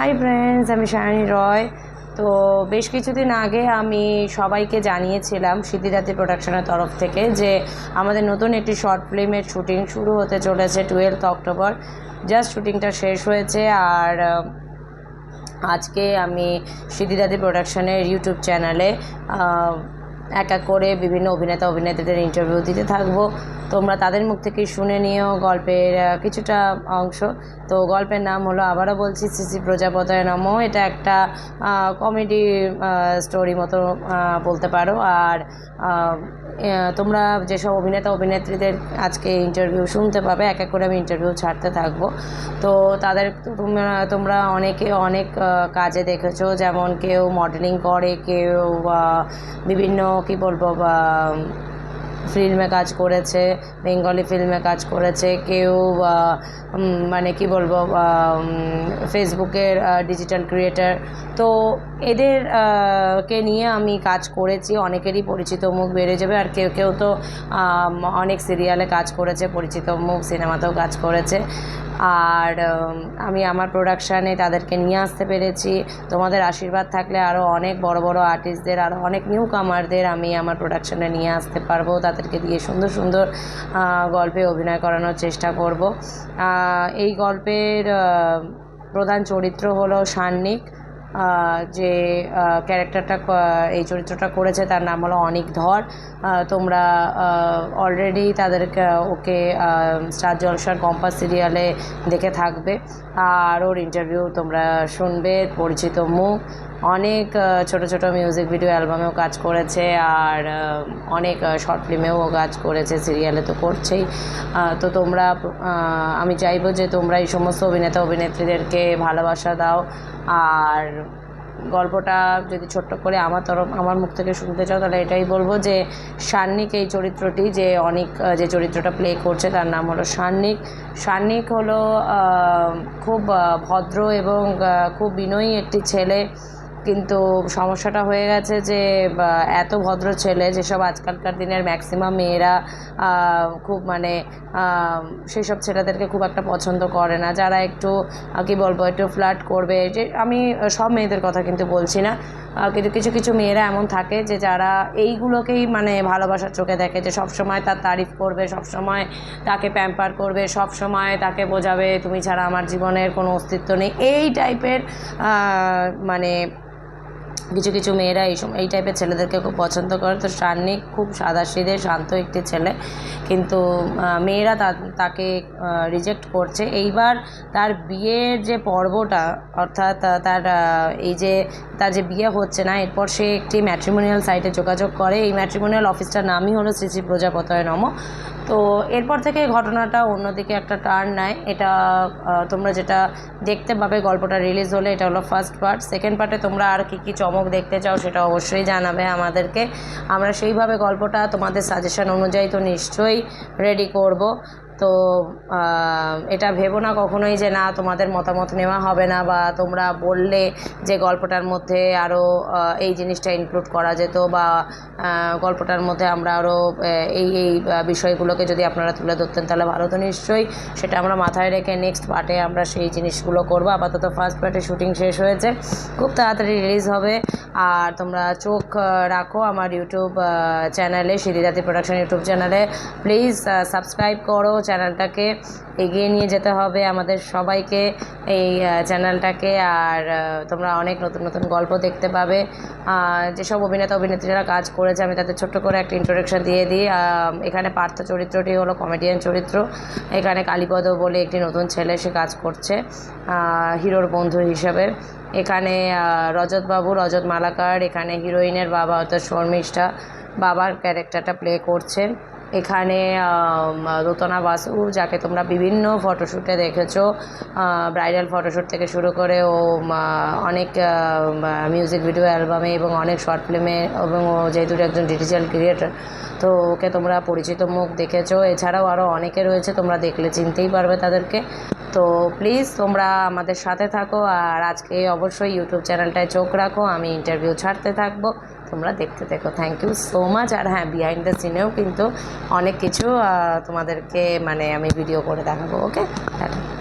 Hi friends, আমি সায়নী রয়। তো বেশ কিছুদিন আগে আমি সবাইকে জানিয়েছিলাম সিদ্ধিদাতি প্রোডাকশনের তরফ থেকে যে আমাদের নতুন একটি শর্ট ফিল্মের শুটিং শুরু হতে চলেছে 12 অক্টোবর। জাস্ট শুটিংটা শেষ হয়েছে। আর আজকে আমি সিদ্ধিদাতি প্রোডাকশনের ইউটিউব চ্যানেলে এক এক করে বিভিন্ন অভিনেতা অভিনেত্রীদের ইন্টারভিউ দিতে থাকবো। তোমরা তাদের মুখ থেকে শুনে নিও গল্পের কিছুটা অংশ। তো গল্পের নাম হলো, আবারও বলছি, শ্রী শ্রী প্রজাপতয়ে নমঃ। এটা একটা কমেডি স্টোরি মতো বলতে পারো। আর তোমরা যেসব অভিনেতা অভিনেত্রীদের আজকে ইন্টারভিউ শুনতে পাবে, এক এক করে আমি ইন্টারভিউ ছাড়তে থাকবো। তো তাদের তোমরা অনেকে অনেক কাজে দেখেছো, যেমন কেউ মডেলিং করে, কেউ বিভিন্ন কী বলবো ফিল্মে কাজ করেছে, বেঙ্গলি ফিল্মে কাজ করেছে, কেউ মানে কি বলবো ফেসবুকের ডিজিটাল ক্রিয়েটার। তো এদের কে নিয়ে আমি কাজ করেছি। অনেকেরই পরিচিত মুখ বেড়ে যাবে। আর কেউ কেউ তো অনেক সিরিয়ালে কাজ করেছে, পরিচিত মুখ, সিনেমাতেও কাজ করেছে। আর আমি আমার প্রোডাকশানে তাদেরকে নিয়ে আসতে পেরেছি। তোমাদের আশীর্বাদ থাকলে আরও অনেক বড় বড় আর্টিস্টদের, আরও অনেক নিউ কামারদের আমি আমার প্রোডাকশানে নিয়ে আসতে পারবো। তাদেরকে দিয়ে সুন্দর সুন্দর গল্পে অভিনয় করানোর চেষ্টা করব। এই গল্পের প্রধান চরিত্র হলো সান্নিক। যে ক্যারেক্টারটা, এই চরিত্রটা করেছে, তার নাম হলো অনিক ধর। তোমরা অলরেডি তাদেরকে ওকে স্টার জলসার কম্পাস সিরিয়ালে দেখে থাকবে। আর ওর ইন্টারভিউ তোমরা শুনবে। পরিচিত মুখ, অনেক ছোট ছোট মিউজিক ভিডিও অ্যালবামেও কাজ করেছে, আর অনেক শর্ট ফিল্মেও কাজ করেছে, সিরিয়ালে তো করছেই। তো তোমরা আমি চাইবো যে তোমরা এই সমস্ত অভিনেতা অভিনেত্রীদেরকে ভালোবাসা দাও। আর গল্পটা যদি ছোট্ট করে আমার মুখ থেকে শুনতে চাও, তাহলে এটাই বলবো যে সান্নিক এই চরিত্রটি, যে অনেক যে চরিত্রটা প্লে করছে, তার নাম হলো সান্নিক। সান্নিক হলো খুব ভদ্র এবং খুব বিনয়ী একটি ছেলে। কিন্তু সমস্যাটা হয়ে গেছে যে এত ভদ্র ছেলে, যেসব আজকালকার দিনের ম্যাক্সিমাম মেয়েরা খুব মানে সেই সব ছেলেদেরকে খুব একটা পছন্দ করে না, যারা একটু কী বলবো একটু ফ্লার্ট করবে। যে আমি সব মেয়েদের কথা কিন্তু বলছি না, কিন্তু কিছু কিছু মেয়েরা এমন থাকে যে যারা এইগুলোকেই মানে ভালোবাসার চোখে দেখে, যে সবসময় তার তারিফ করবে, সবসময় তাকে প্যাম্পার করবে, সবসময় তাকে বোঝাবে তুমি ছাড়া আমার জীবনের কোনো অস্তিত্ব নেই, এই টাইপের মানে কিছু কিছু মেয়েরা এই টাইপের ছেলেদেরকে খুব পছন্দ করে। তো সান্নিক খুব সাদাসিধে শান্ত একটি ছেলে, কিন্তু মেয়েরা তাকে রিজেক্ট করছে। এইবার তার বিয়ের যে পর্বটা, অর্থাৎ তার যে বিয়ে হচ্ছে না, এরপর সে একটি ম্যাট্রিমোনিয়াল সাইটে যোগাযোগ করে। এই ম্যাট্রিমোনিয়াল অফিসটার নামই হলো শ্রী শ্রী প্রজাপতয়ে নমঃ। তো এরপর থেকে ঘটনাটা অন্যদিকে একটা টার্ন নেয়। এটা তোমরা যেটা দেখতে পাবে গল্পটা রিলিজ হলে, এটা হলো ফার্স্ট পার্ট। সেকেন্ড পার্টে তোমরা আর কী চমক দেখতে চাও সেটা অবশ্যই জানাবে আমাদেরকে। আমরা সেইভাবে গল্পটা তোমাদের সাজেশন অনুযায়ী তো নিশ্চয়ই রেডি করব। তো এটা ভেবো না কখনোই যে না, তোমাদের মতামত নেওয়া হবে না, বা তোমরা বললে যে গল্পটার মধ্যে আরও এই জিনিসটা ইনক্লুড করা যেত, বা গল্পটার মধ্যে আমরা আরও এই বিষয়গুলোকে যদি আপনারা তুলে ধরতেন তাহলে ভালো। তো নিশ্চয়ই সেটা আমরা মাথায় রেখে নেক্সট পার্টে আমরা সেই জিনিসগুলো করবো। আপাতত ফার্স্ট পার্টে শুটিং শেষ হয়েছে, খুব তাড়াতাড়ি রিলিজ হবে। আর তোমরা চোখ রাখো আমার ইউটিউব চ্যানেলে, সিদ্ধিদাতি প্রোডাকশন ইউটিউব চ্যানেলে। প্লিজ সাবস্ক্রাইব করো। চ্যানেলটাকে এগিয়ে নিয়ে যেতে হবে আমাদের সবাইকে, এই চ্যানেলটাকে। আর তোমরা অনেক নতুন নতুন গল্প দেখতে পাবে। যেসব অভিনেতা অভিনেত্রীরা কাজ করেছে আমি তাদের ছোট্ট করে একটা ইন্ট্রোডাকশান দিয়ে দিই। এখানে পার্থ চরিত্রটি হলো কমেডিয়ান চরিত্র। এখানে কালীপদ বলে একটি নতুন ছেলে, সে কাজ করছে হিরোর বন্ধু হিসেবে। এখানে রজত মালাকার এখানে হিরোইনের বাবা অর্থাৎ শর্মিষ্ঠা বাবার ক্যারেক্টারটা প্লে করছেন। এখানে রতনা বাসু, যাকে তোমরা বিভিন্ন ফটোশ্যুটে দেখেছো, ব্রাইডাল ফটোশ্যুট থেকে শুরু করে ও অনেক মিউজিক ভিডিও অ্যালবামে এবং অনেক শর্ট ফিল্মে, এবং ও যেহেতু একজন ডিজিটাল ক্রিয়েটার, তো ওকে তোমরা পরিচিত মুখ দেখেছো। এছাড়াও আরও অনেকে রয়েছে, তোমরা দেখলে চিনতেই পারবে তাদেরকে। তো প্লিজ তোমরা আমাদের সাথে থাকো। আর আজকে অবশ্যই ইউটিউব চ্যানেলটায় চোখ রাখো, আমি ইন্টারভিউ ছাড়তে থাকবো, তোমরা দেখতে দেখো। Thank you so much. আর হ্যাঁ, বিহাইন্ড দ্য সিনেও কিন্তু অনেক কিছু তোমাদেরকে মানে আমি ভিডিও করে দেখাবো। ওকে, টাটা।